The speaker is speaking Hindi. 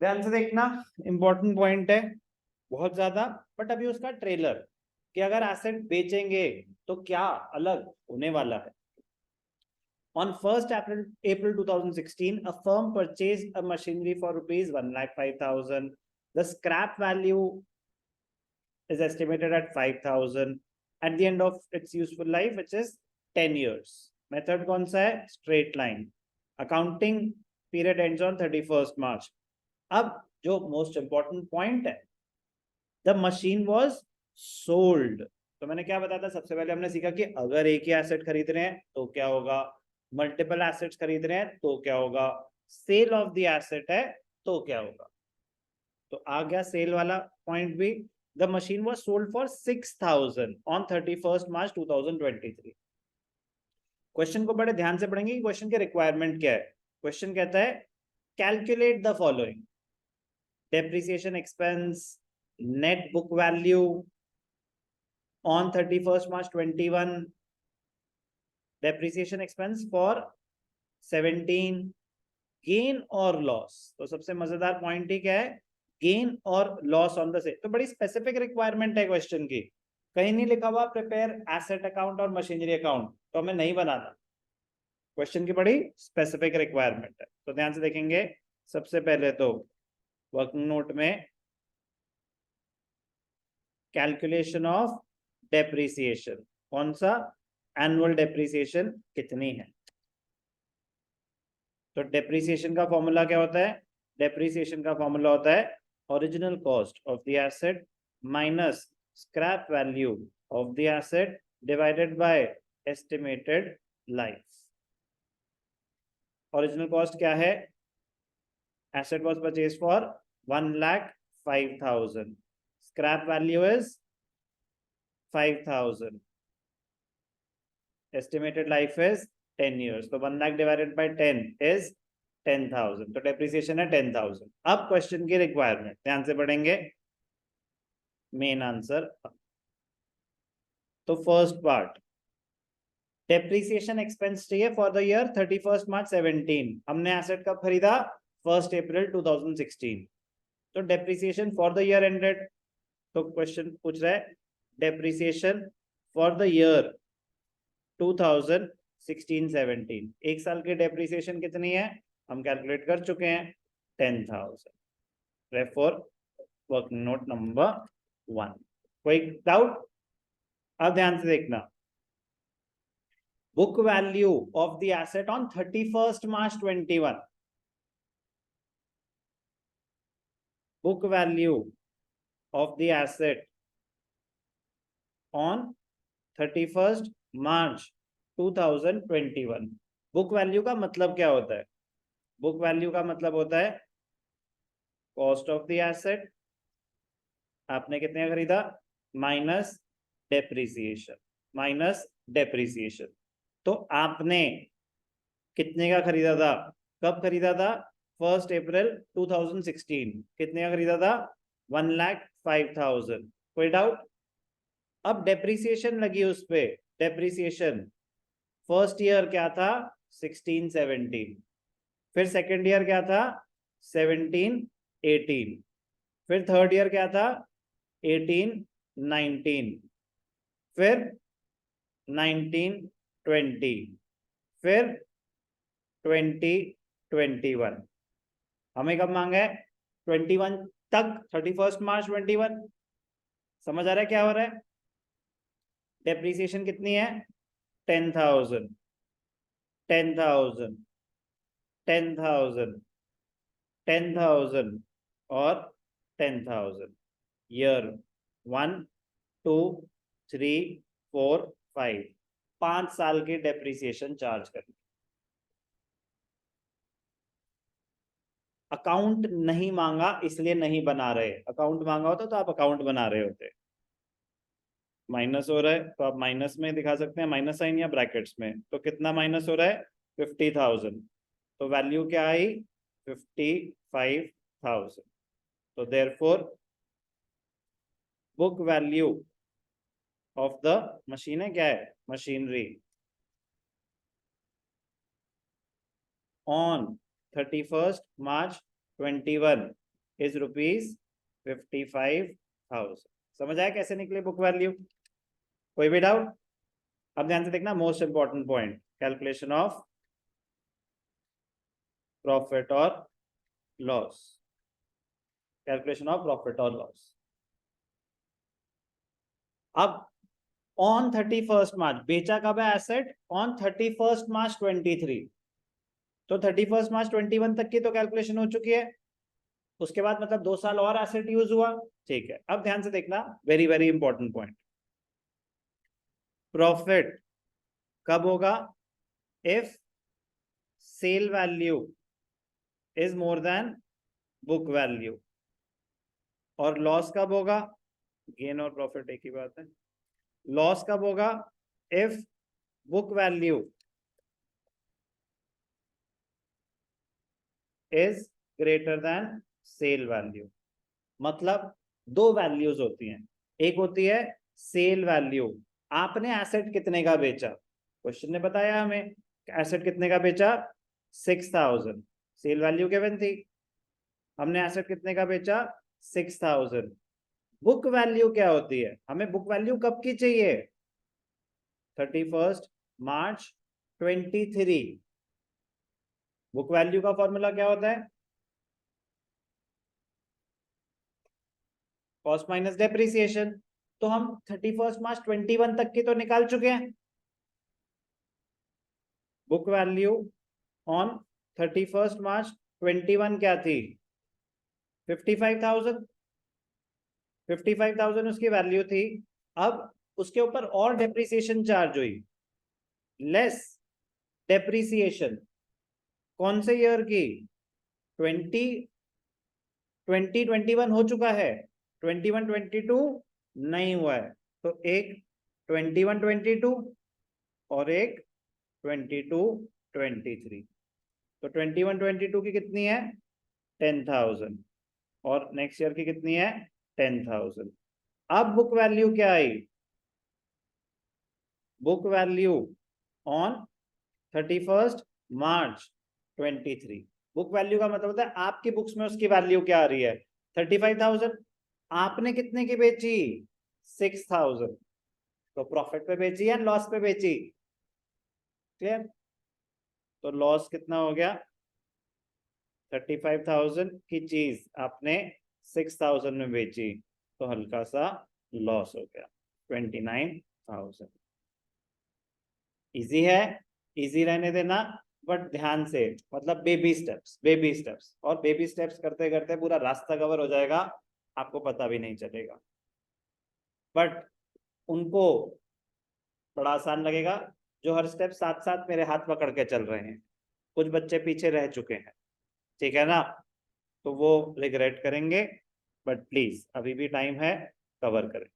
ध्यान से देखना, इंपॉर्टेंट पॉइंट है बहुत ज्यादा। बट अभी उसका ट्रेलर कि अगर एसेट बेचेंगे तो क्या अलग होने वाला है। On 1st April 2016, a firm purchased a machinery for rupees 1,05,000. The scrap value is estimated at 5,000 at the end of its useful life, which is 10 years. Method कौन सा है? Straight line. Accounting period ends on 31st March. अब जो most important point है, the machine was sold. तो मैंने क्या बताया था? सबसे पहले हमने सीखा कि अगर एक ही एसेट खरीद रहे हैं तो क्या होगा, मल्टीपल एसेट्स खरीद रहे हैं तो क्या होगा, सेल ऑफ द एसेट है तो क्या होगा। तो आ गया सेल वाला पॉइंट भी। The machine was sold for 6,000 on 31st March 2023। Question को बड़े ध्यान से पढ़ेंगे कि क्वेश्चन के रिक्वायरमेंट क्या है। क्वेश्चन कहता है calculate the following: depreciation expense, net book value on 31st March 21, depreciation expense for 17, gain और लॉस। तो सबसे मजेदार पॉइंट ही क्या है? गेन और लॉस ऑन द सेल। तो बड़ी स्पेसिफिक रिक्वायरमेंट है क्वेश्चन की, कहीं नहीं लिखा हुआ प्रिपेयर एसेट अकाउंट और मशीनरी अकाउंट, तो हमें नहीं बनाना। क्वेश्चन की बड़ी स्पेसिफिक रिक्वायरमेंट है, तो ध्यान से देखेंगे। सबसे पहले तो वर्किंग नोट में कैलकुलेशन ऑफ डेप्रिसिएशन, कौन सा? एनुअल डेप्रिसिएशन कितनी है। तो डेप्रिसिएशन का फॉर्मूला क्या होता है? डेप्रिसिएशन का फॉर्मूला होता है original cost of the asset minus scrap value of the asset divided by estimated life. Original cost क्या है? Asset was purchased for 1,05,000, scrap value is 5,000, estimated life is 10 years, तो 1 लाख divided by 10 is 10,000, तो डेप्रिसिएशन है 10,000। अब क्वेश्चन की रिक्वायरमेंट ध्यान से पढ़ेंगे, मेन आंसर। तो फर्स्ट पार्ट, डेप्रिसिएशन एक्सपेंस चाहिए for the year 31st March 17। हमने एसेट कब खरीदा? 1st April 2016। तो depreciation for the year ended, तो क्वेश्चन पूछ रहा है डेप्रिसिएशन फॉर द ईयर 2016-17, एक साल की डेप्रिसिएशन कितनी है हम कैलकुलेट कर चुके हैं, 10,000। Therefore, working note number 1। कोई डाउट? अब ध्यान से देखना, book value of the asset on 31st March 21, book value of the asset on 31st March 2021। Book value का मतलब क्या होता है? बुक वैल्यू का मतलब होता है कॉस्ट ऑफ द एसेट, आपने कितने का खरीदा, माइनस डेप्रिसिएशन, माइनस डेप्रिसिएशन। तो आपने कितने का खरीदा था, कब खरीदा था? 1st April 2016। कितने का खरीदा था? 1,05,000। कोई डाउट? अब डेप्रिसिएशन लगी उस पे, डेप्रिसिएशन फर्स्ट ईयर क्या था? 16-17, फिर सेकेंड ईयर क्या था? 17-18, फिर थर्ड ईयर क्या था? 18-19, फिर 19-20, फिर 20-21। हमें कब मांगा है? 21 तक, 31st March 21। समझ आ रहा है क्या हो रहा है? डेप्रिसिएशन कितनी है? 10,000, 10,000, 10,000, 10,000 और 10,000। ईयर 1, 2, 3, 4, 5, 5 साल की डेप्रिसिएशन चार्ज करनी। अकाउंट नहीं मांगा इसलिए नहीं बना रहे, अकाउंट मांगा होता तो आप अकाउंट बना रहे होते। माइनस हो रहा है तो आप माइनस में दिखा सकते हैं, माइनस साइन या ब्रैकेट्स में। तो कितना माइनस हो रहा है? 50,000। तो वैल्यू क्या आई? 55,000। तो therefore book value of the machine है, क्या है? Machinery on 31st March 21 is ₹55,000। समझ आया कैसे निकले बुक वैल्यू? कोई भी डाउट? अब ध्यान से देखना, most important point, calculation of profit और लॉस। कैलकुलेशन ऑफ प्रॉफिट और लॉस। अब ऑन 31 मार्च बेचा कब है एसेट? On 31 March 23। तो 31 मार्च 21 तक की तो कैलकुलेशन हो चुकी है, उसके बाद मतलब 2 साल और एसेट यूज हुआ। ठीक है, अब ध्यान से देखना, very very important point, profit कब होगा? If sale value is more than book value. और लॉस कब होगा? गेन और प्रॉफिट एक ही बात है। लॉस कब होगा? If book value is greater than sale value. मतलब दो वैल्यूज होती हैं, एक होती है सेल वैल्यू, आपने एसेट कितने का बेचा, क्वेश्चन ने बताया हमें एसेट कितने का बेचा, 6,000, सेल वैल्यू गिवन थी, हमने एसेट कितने का बेचा, 6,000। बुक वैल्यू क्या होती है? हमें बुक वैल्यू कब की चाहिए? 31 मार्च 23। बुक वैल्यू का फॉर्मूला क्या होता है? Cost minus depreciation. तो हम 31 मार्च 21 तक की तो निकाल चुके हैं। बुक वैल्यू ऑन 31 मार्च 21 क्या थी? 55,000। 55,000 उसकी वैल्यू थी। अब उसके ऊपर और डेप्रिसिएशन चार्ज हुई, लेस डेप्रिसिएशन कौन से ईयर की? 2021 हो चुका है, 21-22 नहीं हुआ है। तो एक 21-22 और एक 22-23। तो 21-22 की कितनी है? 10,000। और नेक्स्ट ईयर की कितनी है? 10,000। अब बुक वैल्यू क्या आई? Book value on 31 March 23। Book value का मतलब होता है आपकी बुक्स में उसकी वैल्यू क्या आ रही है? 35,000। आपने कितने की बेची? 6,000। तो प्रॉफिट पे बेची या लॉस पे बेची? क्लियर? तो लॉस कितना हो गया? 35,000 की चीज आपने 6,000 में बेची, तो हल्का सा लॉस हो गया 29,000। इजी है, इजी रहने देना, बट ध्यान से, मतलब बेबी स्टेप्स, बेबी स्टेप्स, और बेबी स्टेप्स करते करते पूरा रास्ता कवर हो जाएगा, आपको पता भी नहीं चलेगा। बट उनको बड़ा आसान लगेगा जो हर स्टेप साथ साथ मेरे हाथ पकड़ के चल रहे हैं। कुछ बच्चे पीछे रह चुके हैं, ठीक है ना, तो वो रिग्रेट करेंगे, बट प्लीज अभी भी टाइम है, कवर करें।